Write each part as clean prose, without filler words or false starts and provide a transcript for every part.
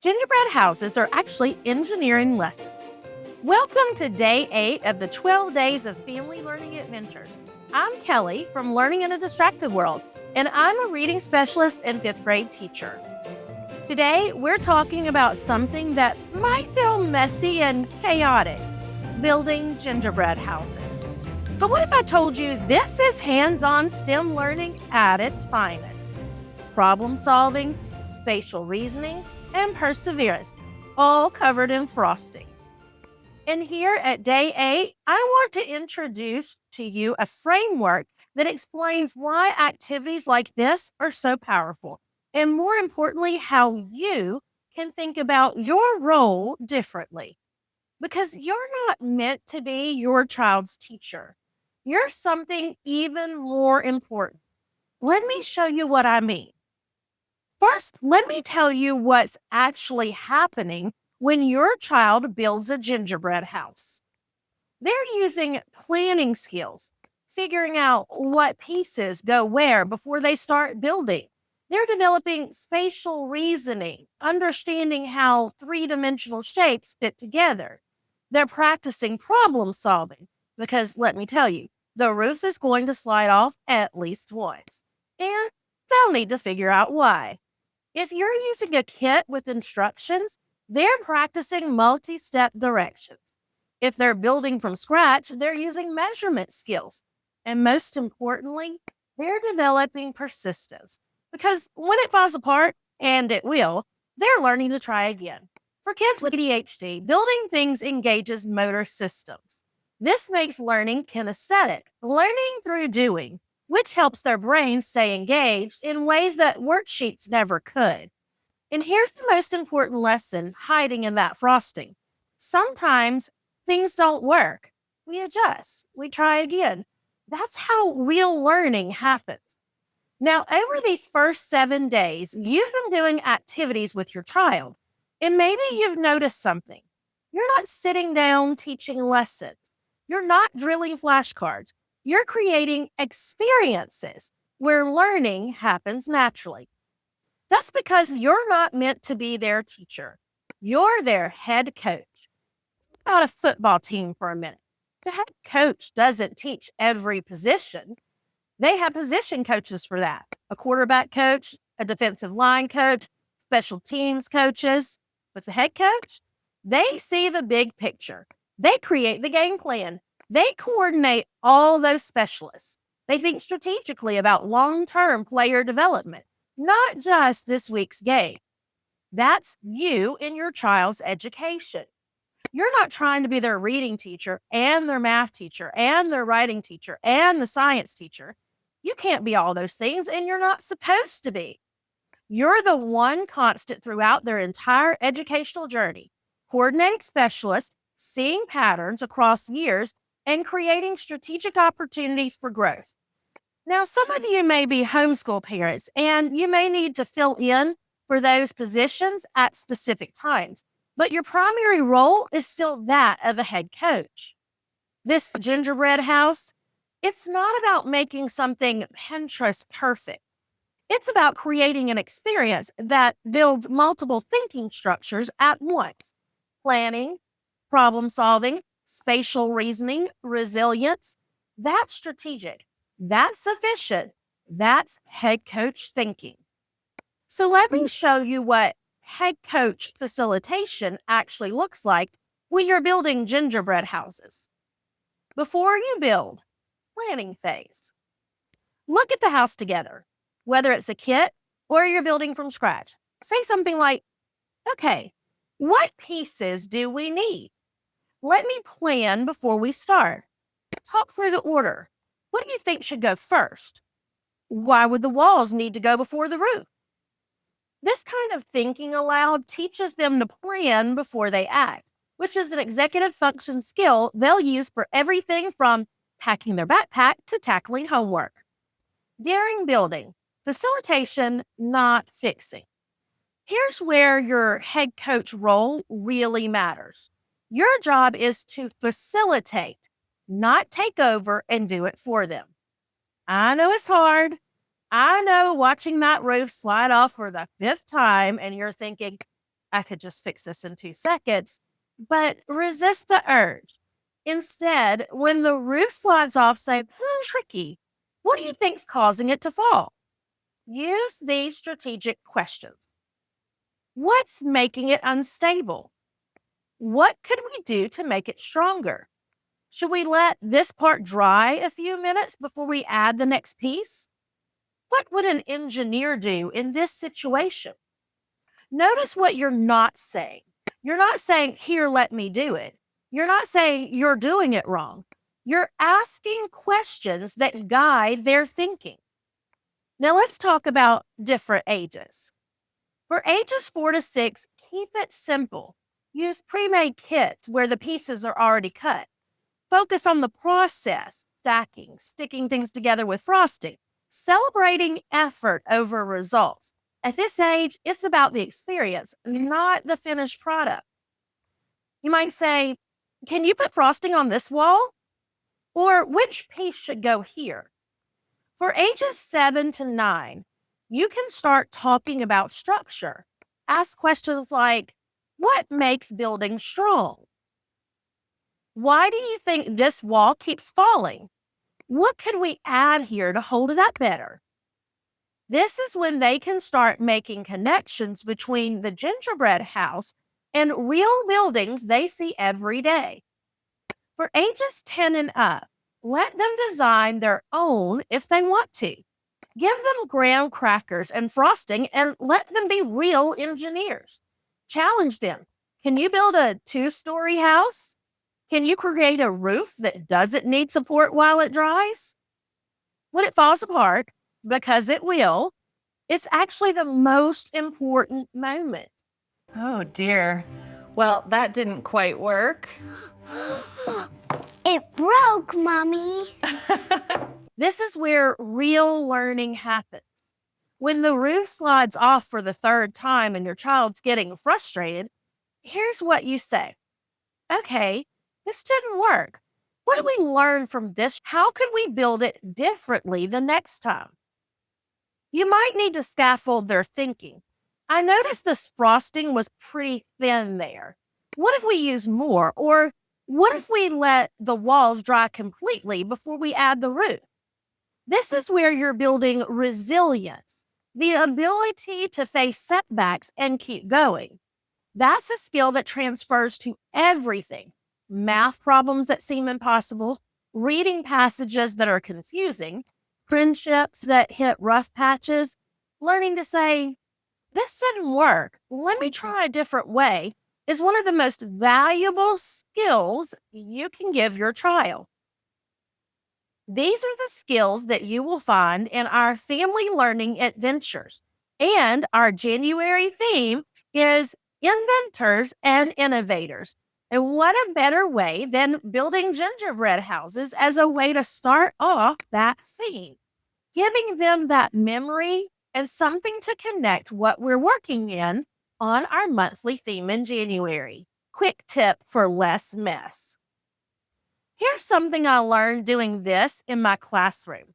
Gingerbread houses are actually engineering lessons. Welcome to day 8 of the 12 Days of Family Learning Adventures. I'm Kelly from Learning in a Distracted World, and I'm a reading specialist and 5th grade teacher. Today, we're talking about something that might feel messy and chaotic, building gingerbread houses. But what if I told you this is hands-on STEM learning at its finest? Problem solving, spatial reasoning, and perseverance, all covered in frosting. And here at day 8, I want to introduce to you a framework that explains why activities like this are so powerful, and more importantly, how you can think about your role differently. Because you're not meant to be your child's teacher. You're something even more important. Let me show you what I mean. First, let me tell you what's actually happening when your child builds a gingerbread house. They're using planning skills, figuring out what pieces go where before they start building. They're developing spatial reasoning, understanding how three-dimensional shapes fit together. They're practicing problem solving because, let me tell you, the roof is going to slide off at least once, and they'll need to figure out why. If you're using a kit with instructions, they're practicing multi-step directions. If they're building from scratch, they're using measurement skills. And most importantly, they're developing persistence. Because when it falls apart, and it will, they're learning to try again. For kids with ADHD, building things engages motor systems. This makes learning kinesthetic, learning through doing, which helps their brains stay engaged in ways that worksheets never could. And here's the most important lesson hiding in that frosting. Sometimes things don't work. We adjust. We try again. That's how real learning happens. Now, over these first 7 days, you've been doing activities with your child, and maybe you've noticed something. You're not sitting down teaching lessons. You're not drilling flashcards. You're creating experiences where learning happens naturally. That's because you're not meant to be their teacher. You're their head coach. Think about a football team for a minute. The head coach doesn't teach every position. They have position coaches for that. A quarterback coach, a defensive line coach, special teams coaches. But the head coach, they see the big picture. They create the game plan. They coordinate all those specialists. They think strategically about long-term player development, not just this week's game. That's you in your child's education. You're not trying to be their reading teacher and their math teacher and their writing teacher and the science teacher. You can't be all those things, and you're not supposed to be. You're the one constant throughout their entire educational journey, coordinating specialists, seeing patterns across years, and creating strategic opportunities for growth. Now, some of you may be homeschool parents, and you may need to fill in for those positions at specific times, but your primary role is still that of a head coach. This gingerbread house, it's not about making something Pinterest perfect. It's about creating an experience that builds multiple thinking structures at once. Planning, problem solving, spatial reasoning, resilience. That's strategic. That's efficient. That's head coach thinking. So let me show you what head coach facilitation actually looks like when you're building gingerbread houses. Before you build, planning phase. Look at the house together, whether it's a kit or you're building from scratch. Say something like, okay, what pieces do we need? Let me plan before we start. Talk through the order. What do you think should go first? Why would the walls need to go before the roof? This kind of thinking aloud teaches them to plan before they act, which is an executive function skill they'll use for everything from packing their backpack to tackling homework. During building, facilitation, not fixing. Here's where your head coach role really matters. Your job is to facilitate, not take over and do it for them. I know it's hard. I know watching that roof slide off for the 5th time and you're thinking, I could just fix this in 2 seconds, but resist the urge. Instead, when the roof slides off, say, tricky. What do you think's causing it to fall? Use these strategic questions. What's making it unstable? What could we do to make it stronger? Should we let this part dry a few minutes before we add the next piece? What would an engineer do in this situation? Notice what you're not saying. You're not saying, here, let me do it. You're not saying you're doing it wrong. You're asking questions that guide their thinking. Now let's talk about different ages. For ages 4 to 6, keep it simple. Use pre-made kits where the pieces are already cut. Focus on the process, stacking, sticking things together with frosting, celebrating effort over results. At this age, it's about the experience, not the finished product. You might say, can you put frosting on this wall? Or which piece should go here? For ages 7 to 9, you can start talking about structure. Ask questions like, what makes buildings strong? Why do you think this wall keeps falling? What could we add here to hold it up better? This is when they can start making connections between the gingerbread house and real buildings they see every day. For ages 10 and up, let them design their own if they want to. Give them graham crackers and frosting and let them be real engineers. Challenge them. Can you build a 2-story house? Can you create a roof that doesn't need support while it dries? When it falls apart, because it will, it's actually the most important moment. Oh dear. Well, that didn't quite work. It broke, Mommy. This is where real learning happens. When the roof slides off for the 3rd time and your child's getting frustrated, here's what you say. Okay, this didn't work. What do we learn from this? How could we build it differently the next time? You might need to scaffold their thinking. I noticed this frosting was pretty thin there. What if we use more? Or what if we let the walls dry completely before we add the roof? This is where you're building resilience, the ability to face setbacks and keep going. That's a skill that transfers to everything. Math problems that seem impossible, reading passages that are confusing, friendships that hit rough patches, learning to say, this didn't work, let me try a different way, is one of the most valuable skills you can give your child. These are the skills that you will find in our family learning adventures. And our January theme is inventors and innovators. And what a better way than building gingerbread houses as a way to start off that theme, giving them that memory and something to connect what we're working in on our monthly theme in January. Quick tip for less mess. Here's something I learned doing this in my classroom.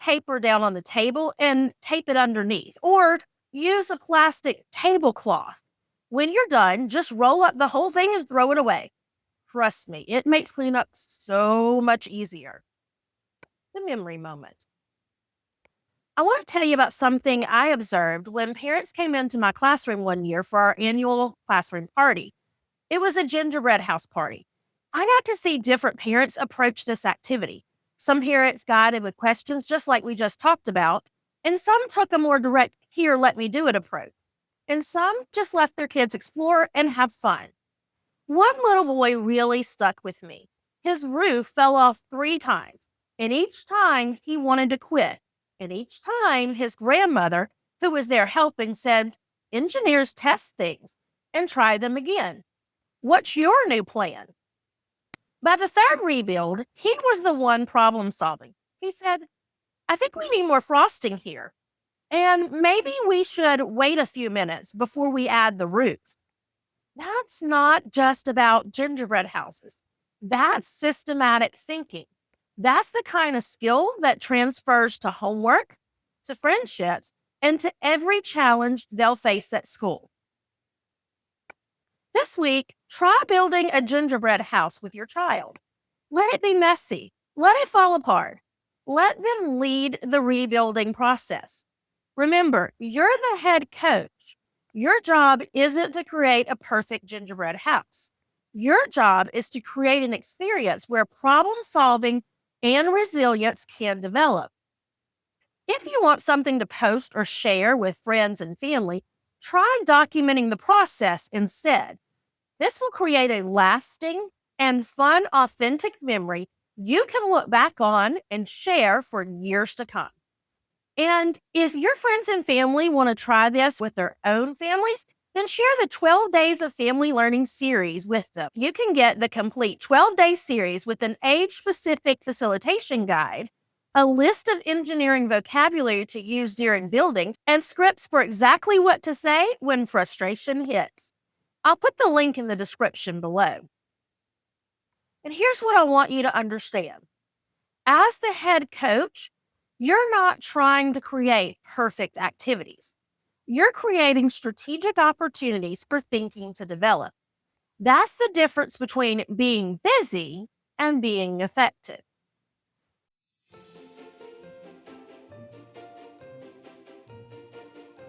Paper down on the table and tape it underneath, or use a plastic tablecloth. When you're done, just roll up the whole thing and throw it away. Trust me, it makes cleanup so much easier. The memory moment. I want to tell you about something I observed when parents came into my classroom one year for our annual classroom party. It was a gingerbread house party. I got to see different parents approach this activity. Some parents guided with questions, just like we just talked about, and some took a more direct, here, let me do it approach. And some just left their kids explore and have fun. One little boy really stuck with me. His roof fell off 3 times, and each time he wanted to quit. And each time his grandmother, who was there helping, said, engineers test things and try them again. What's your new plan? By the 3rd rebuild, he was the one problem solving. He said, I think we need more frosting here. And maybe we should wait a few minutes before we add the roof. That's not just about gingerbread houses. That's systematic thinking. That's the kind of skill that transfers to homework, to friendships, and to every challenge they'll face at school. This week, try building a gingerbread house with your child. Let it be messy. Let it fall apart. Let them lead the rebuilding process. Remember, you're the head coach. Your job isn't to create a perfect gingerbread house. Your job is to create an experience where problem solving and resilience can develop. If you want something to post or share with friends and family, try documenting the process instead. This will create a lasting and fun, authentic memory you can look back on and share for years to come. And if your friends and family want to try this with their own families, then share the 12 Days of Family Learning series with them. You can get the complete 12-day series with an age-specific facilitation guide, a list of engineering vocabulary to use during building, and scripts for exactly what to say when frustration hits. I'll put the link in the description below. And here's what I want you to understand. As the head coach, you're not trying to create perfect activities. You're creating strategic opportunities for thinking to develop. That's the difference between being busy and being effective.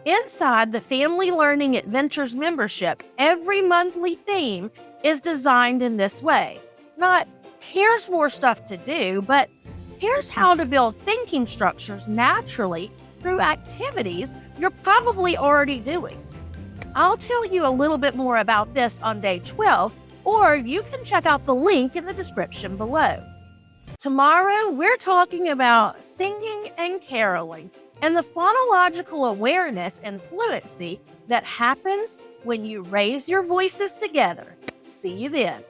Inside the Family Learning Adventures membership, every monthly theme is designed in this way. Not, here's more stuff to do, but here's how to build thinking structures naturally through activities you're probably already doing. I'll tell you a little bit more about this on day 12, or you can check out the link in the description below. Tomorrow, we're talking about singing and caroling and the phonological awareness and fluency that happens when you raise your voices together. See you then.